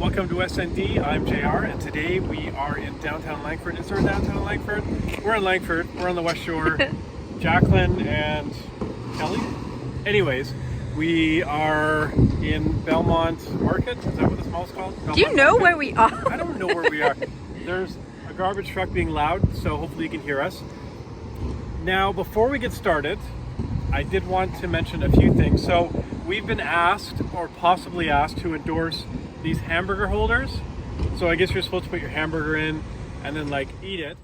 Welcome to SND. I'm JR, and today we are in downtown Langford. Is there a downtown Langford? We're in Langford. We're on the West Shore. Jacqueline and Kelly. Anyways, we are in Belmont Market. Is that what this mall's called? Belmont Do you know Market? where we are? I don't know where we are. There's a garbage truck being loud, so hopefully you can hear us. Now, before we get started, I did want to mention a few things. So we've been asked, or possibly asked, to endorse these hamburger holders. So I guess you're supposed to put your hamburger in and then like eat it.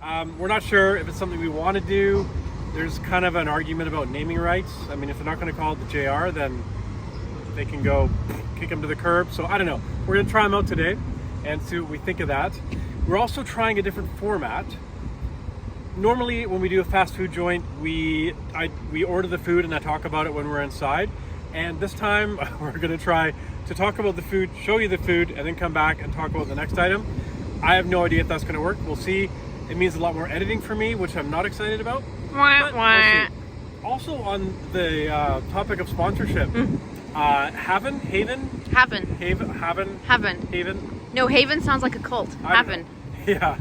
We're not sure if it's something we want to do. There's kind of an argument about naming rights. I mean, if they're not going to call it the JR, then they can go kick them to the curb. So I don't know. We're going to try them out today and see what we think of that. We're also trying a different format. Normally, when we do a fast food joint, we order the food and I talk about it when we're inside. And this time, we're going to try to talk about the food, show you the food, and then come back and talk about the next item. I have no idea if that's going to work. We'll see. It means a lot more editing for me, which I'm not excited about. But we'll see. Also, on the topic of sponsorship, Haven. No, Haven sounds like a cult. Haven. Yeah,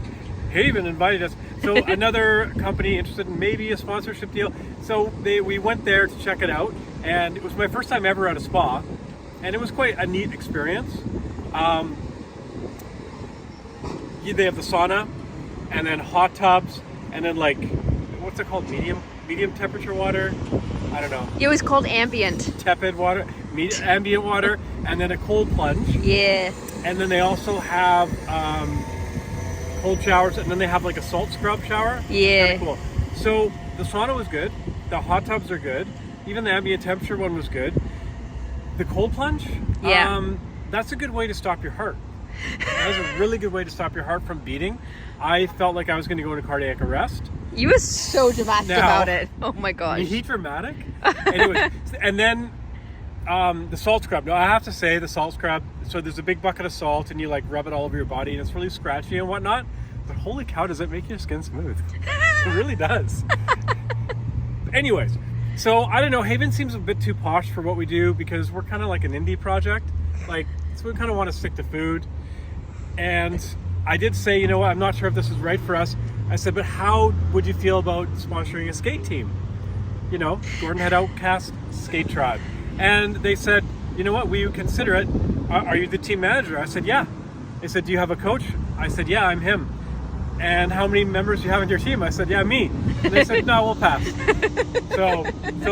Haven invited us. So another company interested in maybe a sponsorship deal. So we went there to check it out, and it was my first time ever at a spa, and it was quite a neat experience. They have the sauna, and then hot tubs, and then like, what's it called? Medium temperature water. I don't know. It was called ambient. Tepid water, ambient water, and then a cold plunge. Yeah. And then they also have cold showers, and then they have like a salt scrub shower. Yeah. Kind of cool. So the sauna was good. The hot tubs are good. Even the ambient temperature one was good. The cold plunge, that's a good way to stop your heart. That was a really good way to stop your heart from beating. I felt like I was going to go into cardiac arrest. You were so dramatic about it. Oh my gosh. Is he dramatic? Anyway, and then the salt scrub. Now I have to say the salt scrub, so there's a big bucket of salt and you like rub it all over your body and it's really scratchy and whatnot, but holy cow, does it make your skin smooth. It really does. Anyways, so I don't know, Haven seems a bit too posh for what we do because we're kind of like an indie project, like, so we kind of want to stick to food. And I did say, you know what, I'm not sure if this is right for us. I said, but how would you feel about sponsoring a skate team? You know, Gordon Head Outcast Skate Tribe. And they said, you know what, will you consider it? Are you the team manager? I said, yeah. They said, do you have a coach? I said, yeah, I'm him. And how many members do you have on your team? I said, yeah, me. And they said, no, we'll pass. So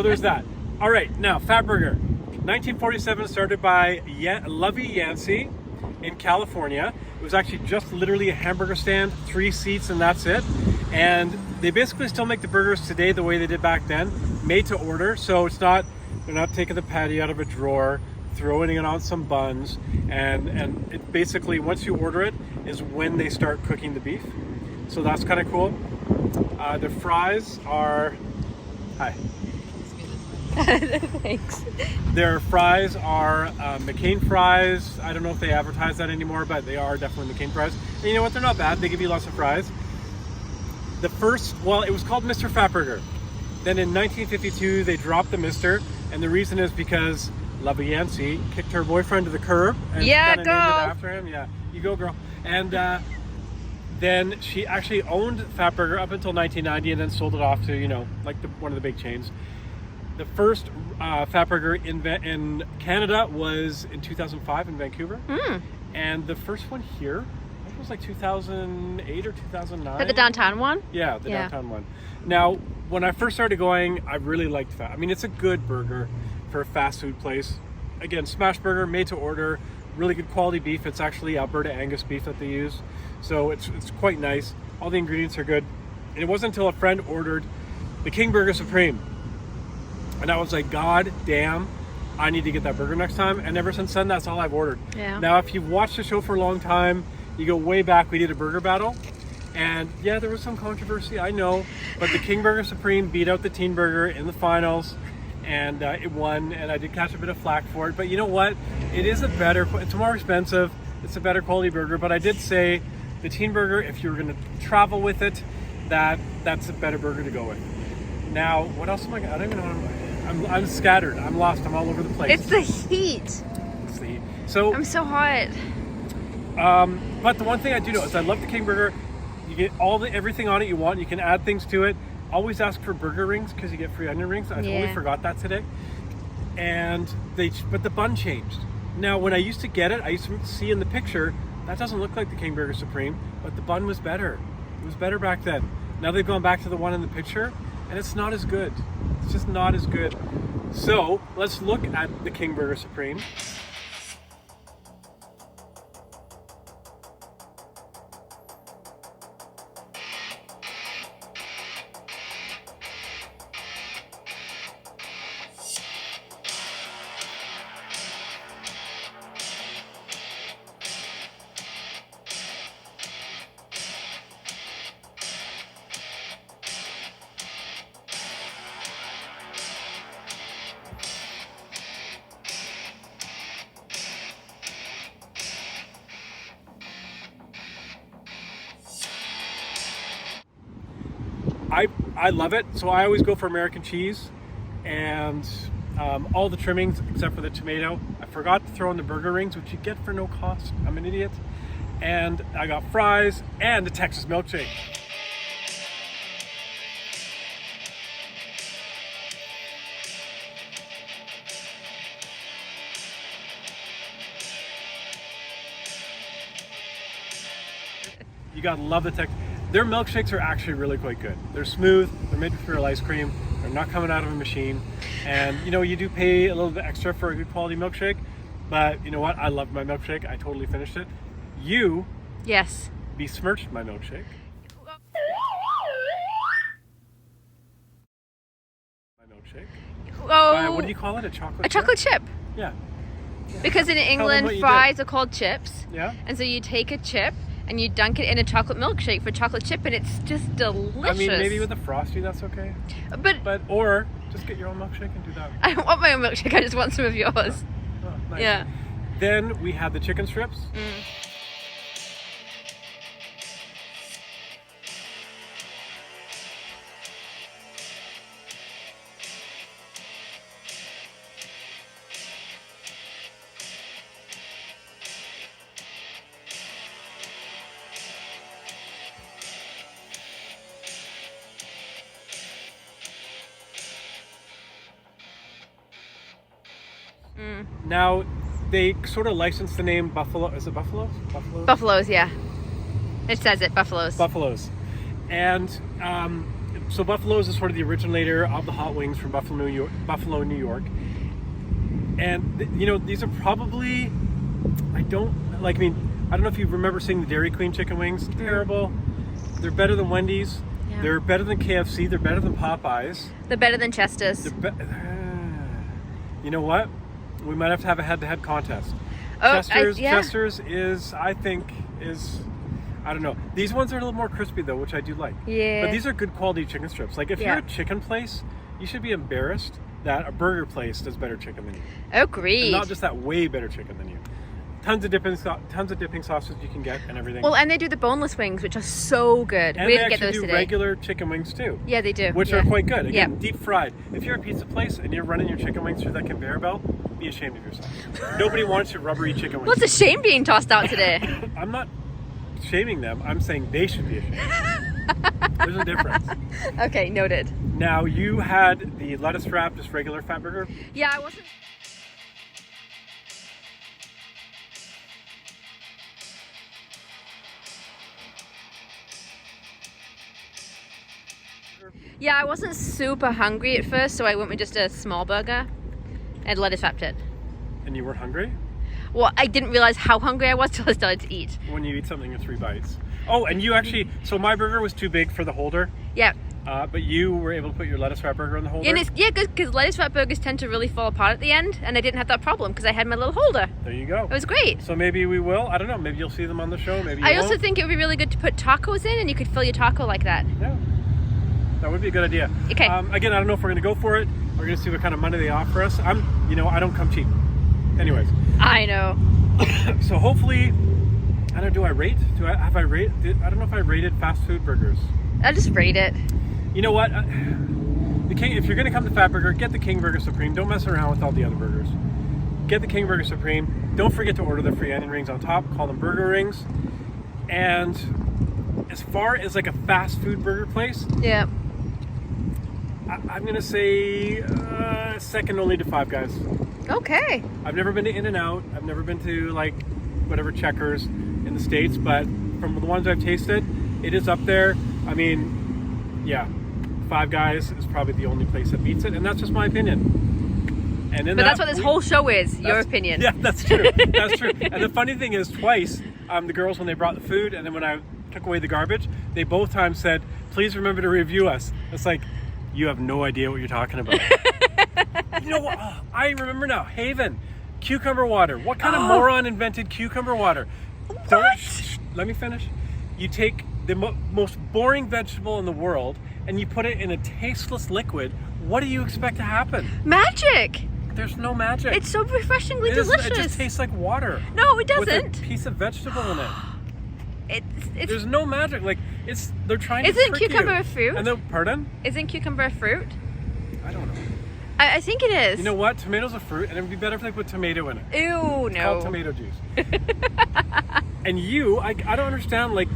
there's that. All right, now, Fatburger. 1947, started by Lovey Yancey in California. It was actually just literally a hamburger stand, 3 seats, and that's it. And they basically still make the burgers today the way they did back then, made to order. So it's not, they're not taking the patty out of a drawer, throwing it on some buns, and it basically, once you order it, is when they start cooking the beef. So that's kind of cool. The fries are, hi. Thanks. Their fries are McCain fries. I don't know if they advertise that anymore, but they are definitely McCain fries. And you know what? They're not bad. They give you lots of fries. The first, well, it was called Mr. Fatburger. Then in 1952, they dropped the Mr. And the reason is because Lovey Yancey kicked her boyfriend to the curb. And Yeah, named go. it after him. Yeah, you go, girl. And then she actually owned Fatburger up until 1990 and then sold it off to, you know, like one of the big chains. The first Fatburger in Canada was in 2005 in Vancouver. And the first one here, I think it was like 2008 or 2009. The downtown one? Yeah, the downtown one. Now, when I first started going, I really liked Fat. I mean, it's a good burger for a fast food place. Again, smash burger, made to order, really good quality beef. It's actually Alberta Angus beef that they use. So it's quite nice. All the ingredients are good. And it wasn't until a friend ordered the King Burger Supreme. And I was like, God damn, I need to get that burger next time. And ever since then, that's all I've ordered. Yeah. Now, if you've watched the show for a long time, you go way back, we did a burger battle. And yeah, there was some controversy, I know. But the King Burger Supreme beat out the Teen Burger in the finals. And it won. And I did catch a bit of flack for it. But you know what? It is it's more expensive. It's a better quality burger. But I did say the Teen Burger, if you're going to travel with it, that's a better burger to go with. Now, what else am I don't even know. I'm scattered. I'm lost. I'm all over the place. It's the heat. It's the heat. So, I'm so hot. but the one thing I do know is I love the King Burger. You get everything on it you want. You can add things to it. Always ask for burger rings because you get free onion rings. I totally forgot that today. And but the bun changed. Now, when I used to get it, I used to see in the picture that doesn't look like the King Burger Supreme, but the bun was better. It was better back then. Now they've gone back to the one in the picture, and it's not as good. It's just not as good. So let's look at the King Burger Supreme. I love it. So I always go for American cheese and all the trimmings except for the tomato. I forgot to throw in the burger rings, which you get for no cost. I'm an idiot. And I got fries and a Texas milkshake. You gotta love the Texas. Their milkshakes are actually really quite good. They're smooth, they're made with real ice cream, they're not coming out of a machine. And you know, you do pay a little bit extra for a good quality milkshake, but you know what? I loved my milkshake. I totally finished it. You besmirched my milkshake. Oh, what do you call it? A chocolate chip? A chocolate chip. Yeah. Because in England, fries are called chips. Yeah. And so you take a chip and you dunk it in a chocolate milkshake for chocolate chip, and it's just delicious. I mean, maybe with a Frosty, that's okay. Or just get your own milkshake and do that. I don't want my own milkshake. I just want some of yours. Oh, nice. Yeah. Then we had the chicken strips. Now, they sort of licensed the name Buffalo. Is it Buffaloes? Buffaloes? Buffaloes, yeah. It says it, Buffaloes. Buffaloes. And so Buffaloes is sort of the originator of the hot wings from Buffalo, New York. And, you know, these are probably, I don't know if you remember seeing the Dairy Queen chicken wings. Terrible. They're better than Wendy's. Yeah. They're better than KFC. They're better than Popeyes. They're better than Chester's. You know what? We might have to have a head-to-head contest. Oh, Chester's is, I don't know. These ones are a little more crispy though, which I do like. Yeah. But these are good quality chicken strips. Like if you're a chicken place, you should be embarrassed that a burger place does better chicken than you. Agreed. And not just that, way better chicken than you. Tons of dipping sauces you can get and everything. Well, and they do the boneless wings, which are so good. And we they didn't get those do today. Regular chicken wings too. Yeah, they do. Which are quite good. Again, deep fried. If you're a pizza place and you're running your chicken wings through that conveyor belt, be ashamed of yourself. Nobody wants your rubbery chicken wings. Well, it's a shame being tossed out today. I'm not shaming them. I'm saying they should be ashamed. There's a difference. Okay, noted. Now, you had the lettuce wrap, just regular Fatburger. Yeah, I wasn't... Yeah, I wasn't super hungry at first, so I went with just a small burger and lettuce wrapped it. And you weren't hungry? Well, I didn't realize how hungry I was till I started to eat. When you eat something in 3 bites. Oh, and you actually, so my burger was too big for the holder. Yeah. But you were able to put your lettuce wrap burger in the holder? Yeah, good, because lettuce wrap burgers tend to really fall apart at the end, and I didn't have that problem because I had my little holder. There you go. It was great. So maybe we will, I don't know, maybe you'll see them on the show, maybe you I won't. also think it would be really good to put tacos in, and you could fill your taco like that. Yeah. That would be a good idea. Okay. Again, I don't know if we're going to go for it. We're going to see what kind of money they offer us. I don't come cheap. Anyways. I know. So hopefully, I don't know, do I rate? I don't know if I rated fast food burgers. I'll just rate it. You know what? If you're gonna come to Fatburger, get the King Burger Supreme. Don't mess around with all the other burgers. Get the King Burger Supreme. Don't forget to order the free onion rings on top. Call them burger rings. And as far as like a fast food burger place, Yeah. I'm gonna say second only to Five Guys. Okay. I've never been to In-N-Out. I've never been to like whatever Checkers in the States, but from the ones I've tasted, it is up there. I mean, yeah, Five Guys is probably the only place that beats it, and that's just my opinion. And in But that's what this whole show is, your opinion. Yeah, that's true. That's true. And the funny thing is, twice, the girls, when they brought the food, and then when I took away the garbage, they both times said, please remember to review us. It's like, you have no idea what you're talking about. You know what? I remember now. Haven, cucumber water. What kind of moron invented cucumber water? Shh, let me finish. You take the most boring vegetable in the world and you put it in a tasteless liquid. What do you expect to happen? Magic. There's no magic. It's so refreshingly It delicious. just tastes like water. No, it With doesn't. a piece of vegetable in it. It's There's no magic. Like they're trying to Isn't trick cucumber you. a fruit? And pardon? Isn't cucumber a fruit? I don't know. I think it is. You know what? Tomato's a fruit, and it would be better if they put tomato in it. Ew, It's no. called tomato juice. And I don't understand. Like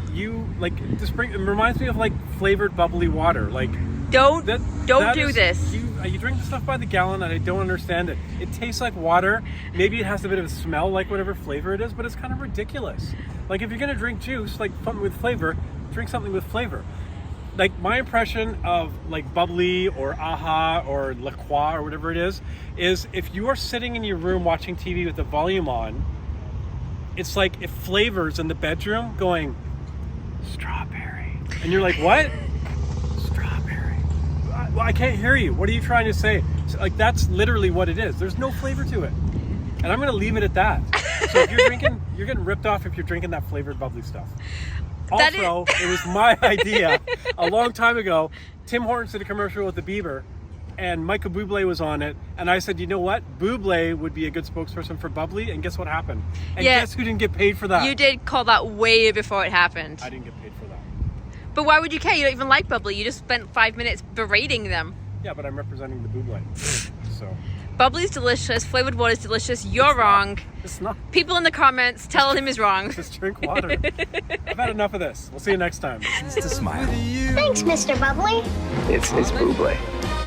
this it reminds me of like flavored bubbly water. Like Don't that do this. You drink the stuff by the gallon, and I don't understand it. It tastes like water. Maybe it has a bit of a smell like whatever flavor it is, but it's kind of ridiculous. Like if you're gonna drink juice, like something with flavor, drink something with flavor. Like my impression of like bubbly or aha or La Croix or whatever it is if you are sitting in your room watching TV with the volume on, it's like if flavors in the bedroom going strawberry, and you're like, what? Strawberry. Well, I can't hear you. What are you trying to say? So, like that's literally what it is. There's no flavor to it, and I'm gonna leave it at that. So if you're drinking, you're getting ripped off if you're drinking that flavored bubbly stuff. Also, it was my idea a long time ago. Tim Hortons did a commercial with the Bieber, and Michael Bublé was on it. And I said, you know what? Bublé would be a good spokesperson for bubbly. And guess what happened? And guess who didn't get paid for that? You did call that way before it happened. I didn't get paid for that. But why would you care? You don't even like bubbly. You just spent 5 minutes berating them. Yeah, but I'm representing the Bublé. So Bubbly's delicious. Flavored water's delicious. You're wrong. it's not. People in the comments tell him he's wrong. Just drink water. I've had enough of this. We'll see you next time. Just a smile. Thanks, Mr. Bubbly. It's Bublé.